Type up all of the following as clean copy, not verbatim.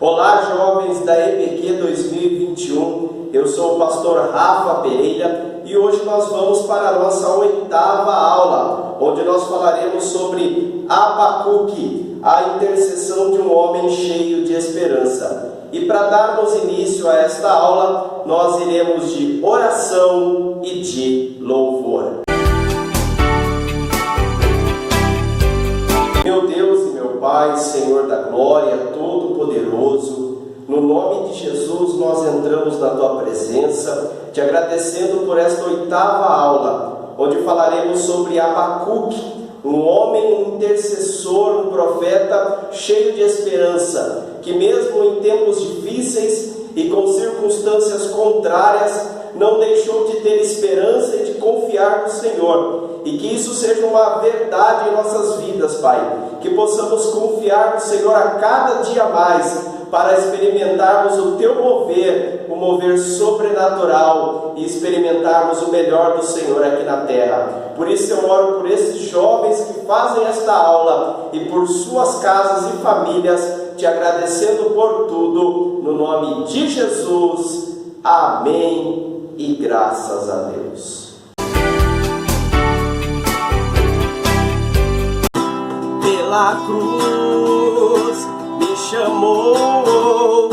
Olá, jovens da EBQ 2021, eu sou o pastor Rafa Pereira e hoje nós vamos para a nossa 8ª aula, onde nós falaremos sobre Abacuque, a intercessão de um homem cheio de esperança. E para darmos início a esta aula, nós iremos de oração e de louvor. Meu Deus e meu Pai, Senhor da glória, Todo-Poderoso, no nome de Jesus nós entramos na Tua presença, te agradecendo por esta 8ª aula, onde falaremos sobre Abacuque, um homem intercessor, um profeta cheio de esperança, que mesmo em tempos difíceis e com circunstâncias contrárias, não deixou de ter esperança e de confiar no Senhor. E que isso seja uma verdade em nossas vidas, Pai. Que possamos confiar no Senhor a cada dia mais, para experimentarmos o Teu mover, o mover sobrenatural, e experimentarmos o melhor do Senhor aqui na terra. Por isso eu oro por esses jovens que fazem esta aula, e por suas casas e famílias, te agradecendo por tudo, no nome de Jesus. Amém e graças a Deus. Pela cruz me chamou,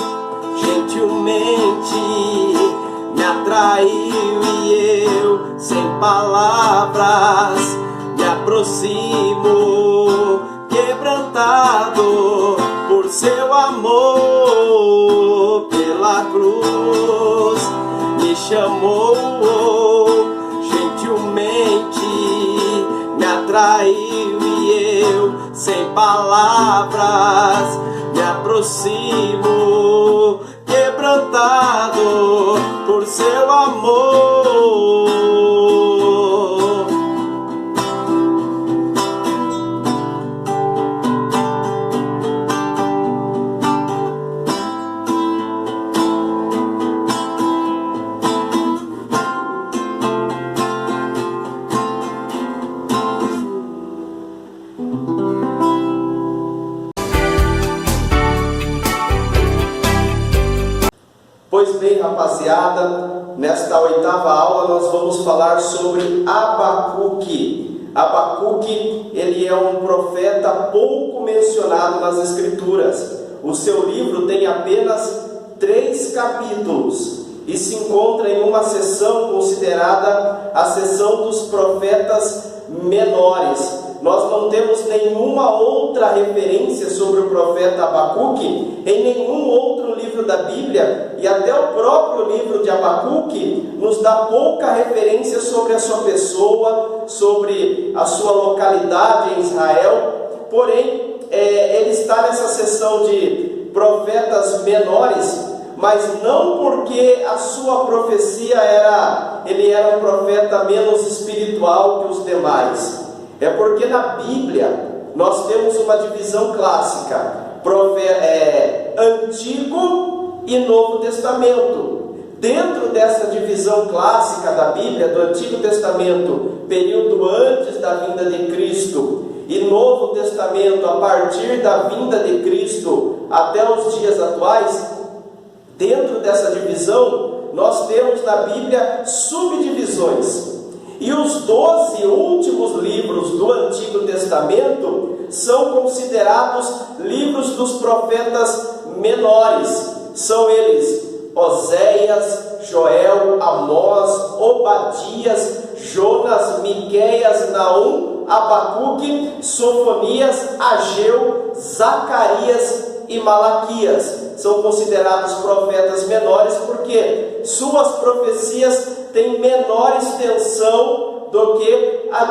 gentilmente me atraiu e eu, sem palavras, me aproximo, quebrantado por seu amor. Pela cruz me chamou, gentilmente me atraiu e eu, sem palavras, me aproximo, quebrantado por seu amor. Pois bem, rapaziada, nesta 8ª aula nós vamos falar sobre Abacuque. Abacuque, ele é um profeta pouco mencionado nas Escrituras. O seu livro tem apenas 3 capítulos e se encontra em uma seção considerada a seção dos profetas menores. Nós não temos nenhuma outra referência sobre o profeta Abacuque em nenhum outro livro da Bíblia, e até o próprio livro de Abacuque nos dá pouca referência sobre a sua pessoa, sobre a sua localidade em Israel. Porém, ele está nessa seção de profetas menores, mas não porque a sua profecia ele era um profeta menos espiritual que os demais. É porque na Bíblia nós temos uma divisão clássica, Antigo e Novo Testamento. Dentro dessa divisão clássica da Bíblia, do Antigo Testamento, período antes da vinda de Cristo, e Novo Testamento a partir da vinda de Cristo até os dias atuais, dentro dessa divisão nós temos na Bíblia subdivisões. E os 12 últimos livros do Antigo Testamento são considerados livros dos profetas menores. São eles Oséias, Joel, Amós, Obadias, Jonas, Miqueias, Naum, Abacuque, Sofonias, Ageu, Zacarias e Malaquias. São considerados profetas menores porque suas profecias têm menor extensão do que a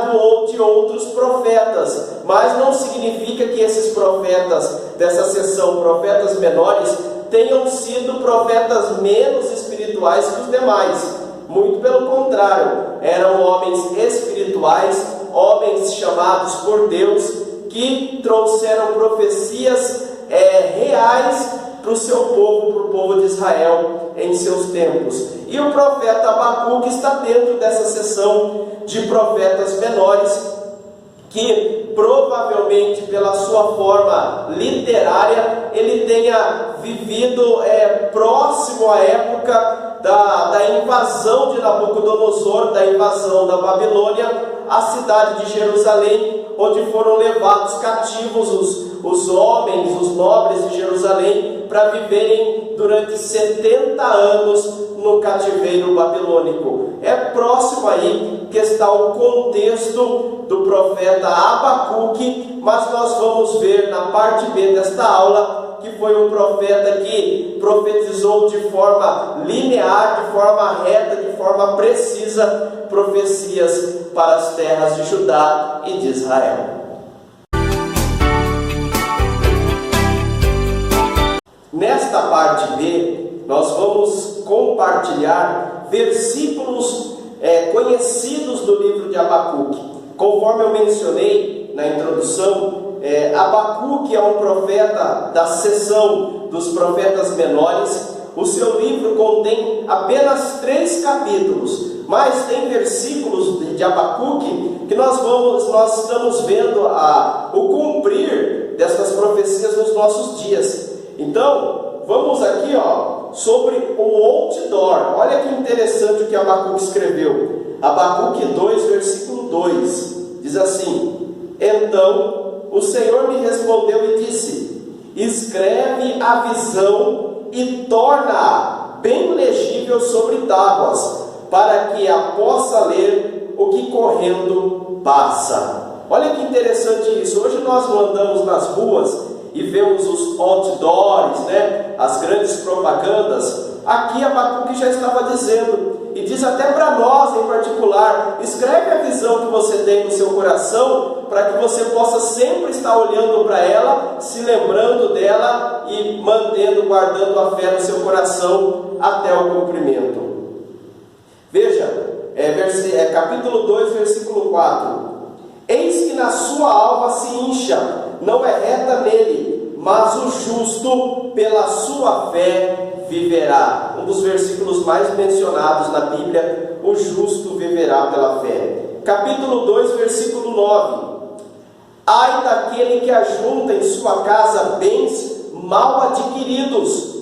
de outros profetas. Mas não significa que esses profetas dessa seção, profetas menores, tenham sido profetas menos espirituais que os demais. Muito pelo contrário, eram homens espirituais, homens chamados por Deus, que trouxeram profecias reais para o seu povo, para o povo de Israel em seus tempos. E o profeta Abacuque está dentro dessa seção de profetas menores, que provavelmente pela sua forma literária ele tenha vivido próximo à época da invasão de Nabucodonosor, da invasão da Babilônia, à cidade de Jerusalém, onde foram levados cativos os homens, os nobres de Jerusalém, para viverem durante 70 anos no cativeiro babilônico. É próximo aí que está o contexto do profeta Abacuque, mas nós vamos ver na parte B desta aula que foi um profeta que profetizou de forma linear, de forma reta, de forma precisa, profecias para as terras de Judá e de Israel. Nesta parte B, nós vamos compartilhar versículos conhecidos do livro de Abacuque. Conforme eu mencionei na introdução, Abacuque é um profeta da seção dos profetas menores. O seu livro contém apenas 3 capítulos, mas tem versículos de Abacuque que nós estamos vendo o cumprir dessas profecias nos nossos dias. Então, vamos aqui sobre o outdoor. Olha que interessante o que Abacuque escreveu. Abacuque 2, versículo 2, diz assim: Então o Senhor me respondeu e disse: Escreve a visão e torna-a bem legível sobre tábuas, para que a possa ler o que correndo passa. Olha que interessante isso. Hoje nós não andamos nas ruas e vemos os outdoors, as grandes propagandas. Aqui Abacuque já estava dizendo, e diz até para nós em particular: escreve a visão que você tem no seu coração, para que você possa sempre estar olhando para ela, se lembrando dela e guardando a fé no seu coração até o cumprimento. Veja, capítulo 2, versículo 4: Eis que na sua alma se incha, não é reta nele, mas o justo pela sua fé viverá. Um dos versículos mais mencionados na Bíblia: o justo viverá pela fé. Capítulo 2, versículo 9: Ai daquele que ajunta em sua casa bens mal adquiridos,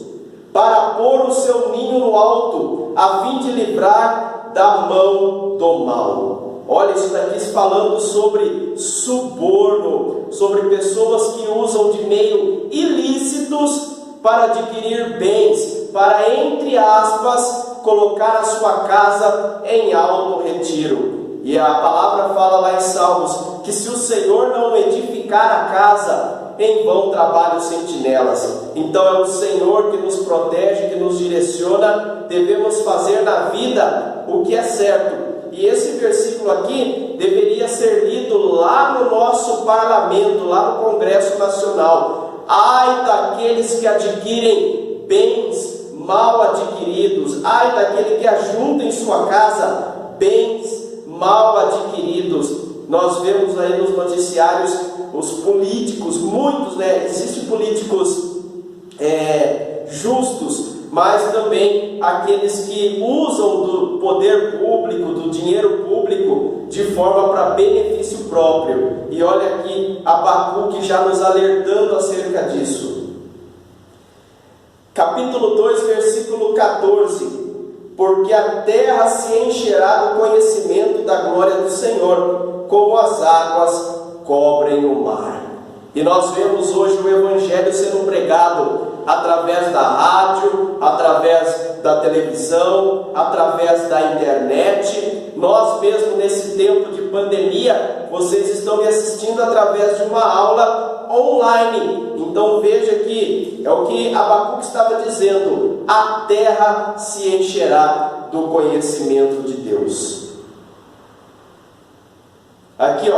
para pôr o seu ninho no alto, a fim de livrar da mão do mal. Olha, isso daqui falando sobre suborno, sobre pessoas que usam de meio ilícitos para adquirir bens, para, entre aspas, colocar a sua casa em alto retiro. E a palavra fala lá em Salmos que se o Senhor não edificar a casa, em vão trabalham os sentinelas. Então é o Senhor que nos protege, que nos direciona. Devemos fazer na vida o que é certo. E esse versículo aqui deveria ser lido lá no nosso parlamento, lá no Congresso Nacional. Ai daqueles que adquirem bens mal adquiridos, ai daquele que ajunta em sua casa bens mal adquiridos. Nós vemos aí nos noticiários os políticos, muitos, existem políticos justos, mas também aqueles que usam do poder público, do dinheiro público, de forma para benefício próprio. E olha aqui Abacuque já nos alertando acerca disso. Capítulo 2, versículo 14: Porque a terra se encherá do conhecimento da glória do Senhor, como as águas cobrem o mar. E nós vemos hoje o Evangelho sendo pregado através da rádio, através da televisão, através da internet. Nós mesmo nesse tempo de pandemia, vocês estão me assistindo através de uma aula online. Então veja que é o que Abacuque estava dizendo: a terra se encherá do conhecimento de Deus. Aqui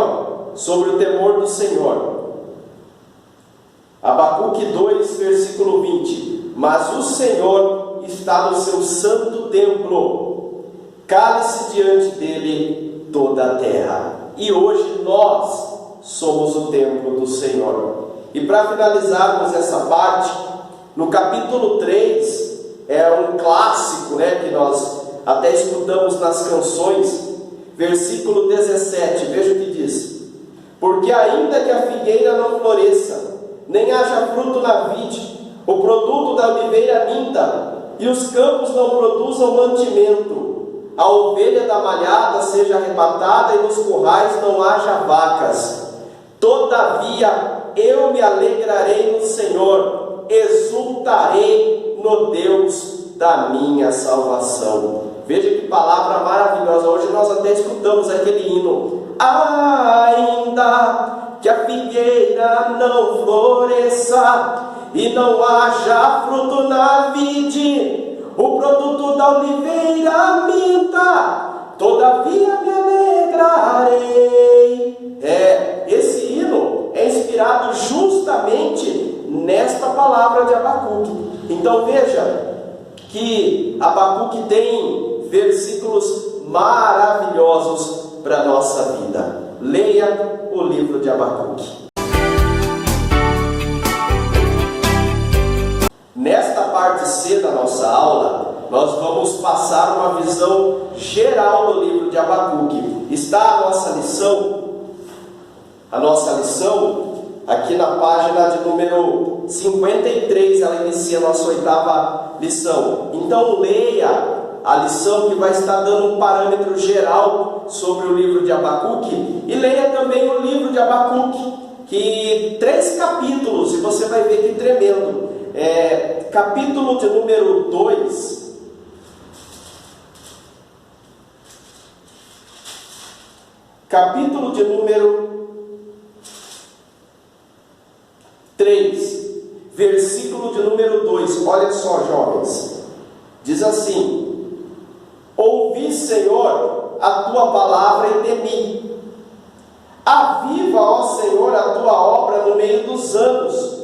sobre o temor do Senhor. Abacuque 2, versículo 20: Mas o Senhor está no seu santo templo, cale-se diante dele toda a terra. E hoje nós somos o templo do Senhor. E para finalizarmos essa parte, no capítulo 3, é um clássico, que nós até escutamos nas canções, versículo 17, veja o que diz: Porque ainda que a figueira não floresça, nem haja fruto na vide, o produto da oliveira minta, e os campos não produzam mantimento, a ovelha da malhada seja arrebatada, e nos currais não haja vacas. Todavia eu me alegrarei no Senhor, exultarei no Deus da minha salvação. Veja que palavra maravilhosa. Hoje nós até escutamos aquele hino. Ainda que a figueira não floresça e não haja fruto na vide, o produto da oliveira minta, todavia me alegrarei. Esse hino é inspirado justamente nesta palavra de Abacuque. Então veja que Abacuque tem versículos maravilhosos para a nossa vida. Leia o livro de Abacuque. Nesta parte C da nossa aula, nós vamos passar uma visão geral do livro de Abacuque. Está a nossa lição aqui na página de número 53, ela inicia a nossa 8ª lição. Então leia a lição que vai estar dando um parâmetro geral sobre o livro de Abacuque, e leia também o livro de Abacuque, que 3 capítulos, e você vai ver que tremendo. Capítulo de número 2, capítulo de número 3, versículo de número 2, olha só, jovens, diz assim: ouvi, Senhor, a tua palavra e temi. Aviva, ó Senhor, a tua obra no meio dos anos,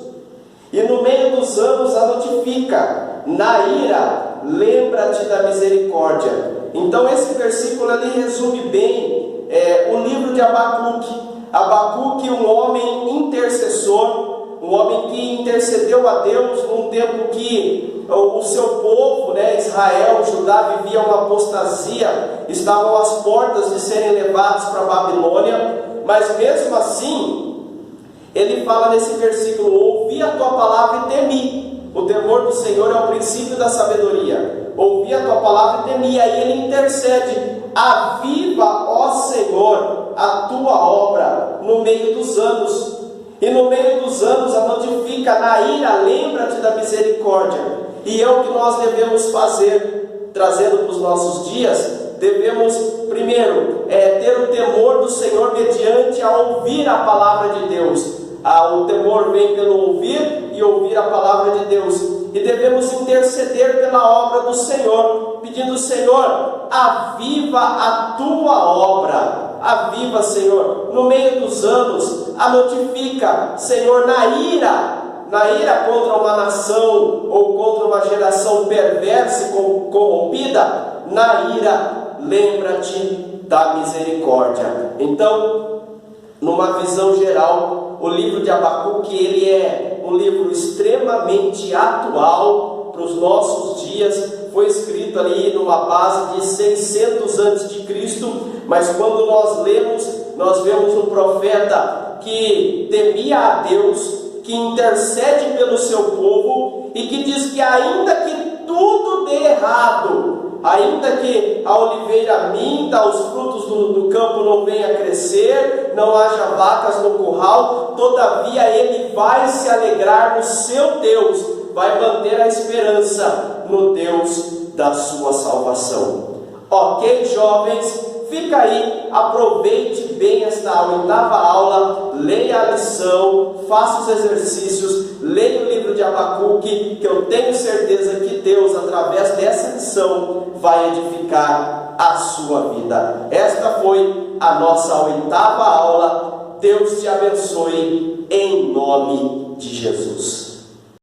e no meio dos anos a notifica. Na ira, lembra-te da misericórdia. Então esse versículo ali resume bem o livro de Abacuque. Abacuque, um homem intercessor, um homem que intercedeu a Deus num tempo que o seu povo, Israel, Judá, vivia uma apostasia, estavam às portas de serem levados para a Babilônia, mas mesmo assim, ele fala nesse versículo: ouvi a tua palavra e temi. O temor do Senhor é o princípio da sabedoria. Ouvi a tua palavra e temi. Aí ele intercede: aviva, ó Senhor, a tua obra no meio dos anos, e no meio dos anos a notifica. Na ira, lembra-te da misericórdia. E é o que nós devemos fazer, trazendo para os nossos dias. Devemos, primeiro, ter o temor do Senhor mediante a ouvir a palavra de Deus. O temor vem pelo ouvir e ouvir a palavra de Deus. E devemos interceder pela obra do Senhor, pedindo: Senhor, aviva a tua obra. Aviva, Senhor, no meio dos anos, a notifica. Senhor, na ira contra uma nação ou contra uma geração perversa e corrompida, na ira, lembra-te da misericórdia. Então, numa visão geral, o livro de Abacuque, ele é um livro extremamente atual para os nossos dias. Foi escrito ali numa base de 600 a.C., mas quando nós lemos, nós vemos um profeta que temia a Deus, que intercede pelo seu povo e que diz que ainda que tudo dê errado, ainda que a oliveira minta, os frutos do campo não venham a crescer, não haja vacas no curral, todavia ele vai se alegrar no seu Deus, vai manter a esperança no Deus da sua salvação. Ok, jovens? Fica aí, aproveite bem esta 8ª aula, leia a lição, faça os exercícios, leia o livro de Abacuque, que eu tenho certeza que Deus, através dessa lição, vai edificar a sua vida. Esta foi a nossa 8ª aula. Deus te abençoe, em nome de Jesus.